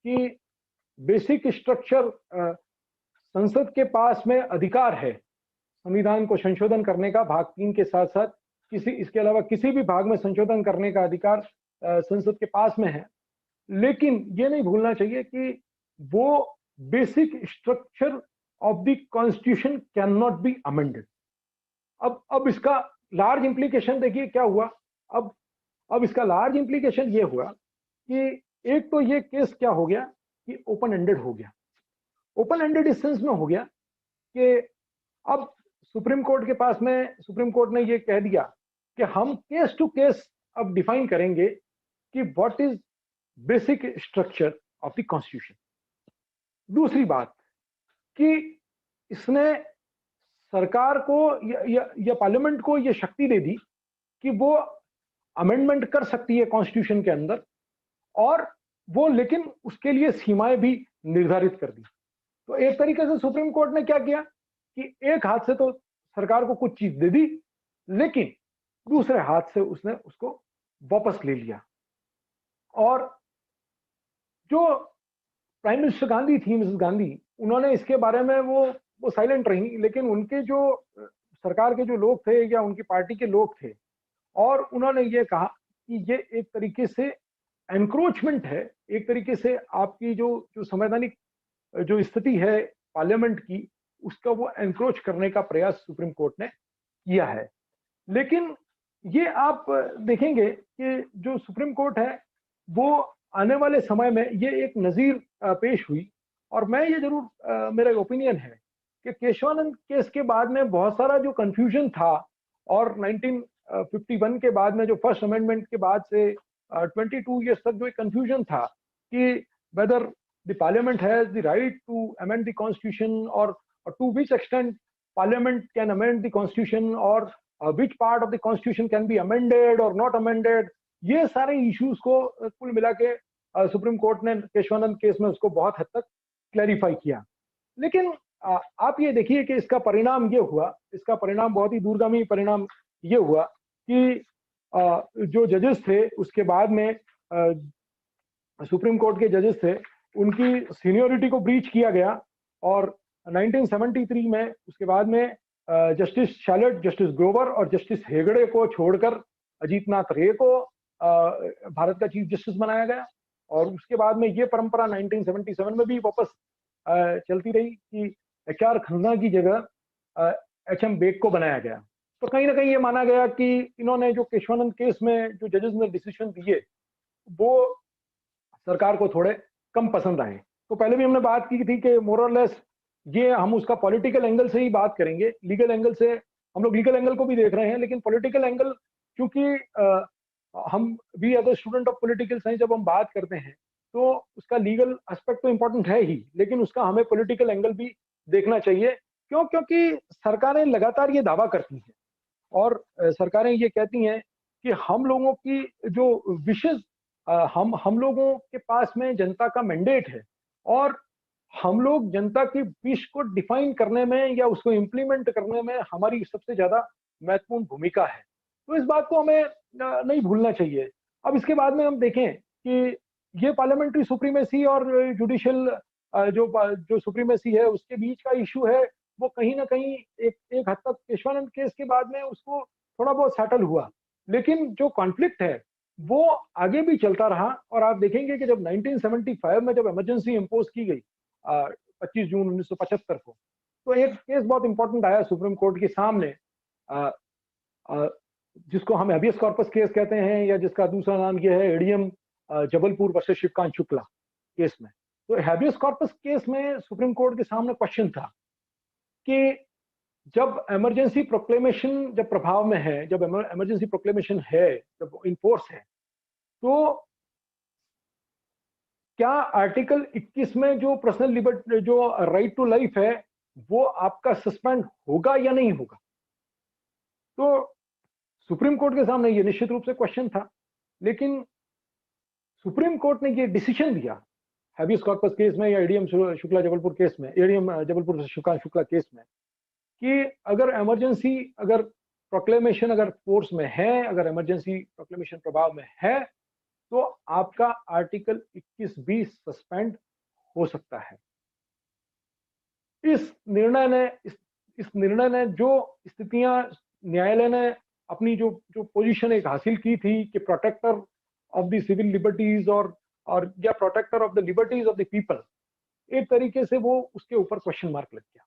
कि basic structure संसद के पास में अधिकार है संविधान को संशोधन करने का, भाग 3 के साथ साथ इसके अलावा किसी भी भाग में संशोधन करने का अधिकार संसद के पास में है। लेकिन ये नहीं भूलना चाहिए कि वो basic structure of the constitution can not be amended. अब इसका लार्ज इंप्लीकेशन देखिए क्या हुआ। अब इसका लार्ज इंप्लीकेशन ये हुआ कि एक तो ये केस क्या हो गया कि ओपन एंडेड हो गया। ओपन एंडेड इस सेंस में हो गया कि अब सुप्रीम कोर्ट के पास में, सुप्रीम कोर्ट ने ये कह दिया कि हम केस टू केस अब डिफाइन करेंगे कि what is basic structure of the constitution. दूसरी बात कि इसने सरकार को या पार्लियामेंट को ये शक्ति दे दी कि वो अमेंडमेंट कर सकती है कॉन्स्टिट्यूशन के अंदर, और वो लेकिन उसके लिए सीमाएं भी निर्धारित कर दी। तो एक तरीके से सुप्रीम कोर्ट ने क्या किया कि एक हाथ से तो सरकार को कुछ चीज दे दी, लेकिन दूसरे हाथ से उसने उसको वापस ले लिया। और जो प्राइम मिनिस्टर गांधी थी, मिसेस गांधी, उन्होंने इसके बारे में वो साइलेंट रही, लेकिन उनके जो सरकार के जो लोग थे या उनकी पार्टी के लोग थे, और उन्होंने ये कहा कि ये एक तरीके से एनक्रोचमेंट है, एक तरीके से आपकी जो संवैधानिक जो स्थिति है पार्लियामेंट की, उसका वो एनक्रोच करने का प्रयास सुप्रीम कोर्ट ने किया है। लेकिन ये आप देखेंगे कि जो सुप्रीम कोर्ट है वो आने वाले समय में ये एक नजीर पेश हुई। और मैं ये जरूर मेरा ओपिनियन है कि केशवानंद केस के बाद में बहुत सारा जो कंफ्यूजन था, और 1951 के बाद में जो फर्स्ट अमेंडमेंट के बाद से 22 ईयर्स तक जो एक कंफ्यूजन था कि whether the parliament has the right to amend the constitution, और to which extent parliament can amend the constitution, और which part of the constitution can be amended और नॉट अमेंडेड, ये सारे इश्यूज को कुल मिला के सुप्रीम कोर्ट ने केशवानंद केस में उसको बहुत हद तक क्लैरिफाई किया। लेकिन आप ये देखिए कि इसका परिणाम ये हुआ, इसका परिणाम बहुत ही दूरगामी परिणाम ये हुआ कि जो जजेस थे उसके बाद में सुप्रीम कोर्ट के जजेस थे, उनकी सीनियोरिटी को ब्रीच किया गया। और 1973 में उसके बाद में जस्टिस शैलट, जस्टिस ग्रोवर और जस्टिस हेगड़े को छोड़कर अजीतनाथ रे को भारत का चीफ जस्टिस बनाया गया। और उसके बाद में ये परंपरा 1977 में भी वापस चलती रही कि HR खन्ना की जगह HM बेग को बनाया गया। तो कहीं ना कहीं ये माना गया कि इन्होंने जो केशवानंद केस में जो जजेस ने डिसीजन दिए वो सरकार को थोड़े कम पसंद आए। तो पहले भी हमने बात की थी कि मोर और लेस ये हम उसका पॉलिटिकल एंगल से ही बात करेंगे। लीगल एंगल से हम लोग लीगल एंगल को भी देख रहे हैं, लेकिन पॉलिटिकल एंगल क्योंकि हम भी as a student of political science जब हम बात करते हैं तो उसका लीगल एस्पेक्ट तो इम्पोर्टेंट है ही, लेकिन उसका हमें पॉलिटिकल एंगल भी देखना चाहिए। क्योंकि सरकारें लगातार ये दावा करती हैं और सरकारें ये कहती हैं कि हम लोगों की जो विशेष हम लोगों के पास में जनता का मैंडेट है, और हम लोग जनता की विश को डिफाइन करने में या उसको इम्प्लीमेंट करने में हमारी सबसे ज्यादा महत्वपूर्ण भूमिका है। तो इस बात को हमें नहीं भूलना चाहिए। अब इसके बाद में हम देखें कि ये पार्लियामेंट्री सुप्रीमेसी और जुडिशियल जो सुप्रीमेसी है उसके बीच का इशू है, वो कहीं ना कहीं एक हद तक केशवानंद केस के बाद में उसको थोड़ा बहुत सेटल हुआ, लेकिन जो कॉन्फ्लिक्ट है वो आगे भी चलता रहा। और आप देखेंगे कि जब 1975 में जब इमरजेंसी इम्पोज की गई 25 जून 1975 को, तो एक केस बहुत इंपॉर्टेंट आया सुप्रीम कोर्ट के सामने, जिसको हम हैबियस कॉर्पस केस कहते हैं, या जिसका दूसरा नाम ये है ADM Jabalpur versus Shivkant Shukla case में। तो हैबियस कॉर्पस केस में सुप्रीम कोर्ट के सामने क्वेश्चन था कि जब इमरजेंसी प्रोक्लेमेशन जब प्रभाव में है, जब इमरजेंसी प्रोक्लेमेशन है, जब इन फोर्स है, तो क्या आर्टिकल 21 में जो पर्सनल लिबर्टी, जो राइट टू लाइफ है, वो आपका सस्पेंड होगा या नहीं होगा? तो सुप्रीम कोर्ट के सामने ये निश्चित रूप से क्वेश्चन था, लेकिन सुप्रीम कोर्ट ने ये डिसीजन दिया हैबियस कॉर्पस केस में या एडीएम शुक्ला जबलपुर केस में, एडीएम जबलपुर शिवकांत शुक्ला केस में, कि अगर इमरजेंसी, अगर प्रोक्लेमेशन अगर फोर्स में है, अगर इमरजेंसी प्रोक्लेमेशन प्रभाव में है, तो आपका आर्टिकल 21 भी सस्पेंड हो सकता है। इस निर्णय ने जो स्थितियां न्यायालय ने अपनी जो पोजीशन एक हासिल की थी कि protector of the civil liberties और या protector of the liberties of the people, एक तरीके से वो उसके ऊपर क्वेश्चन मार्क लग गया।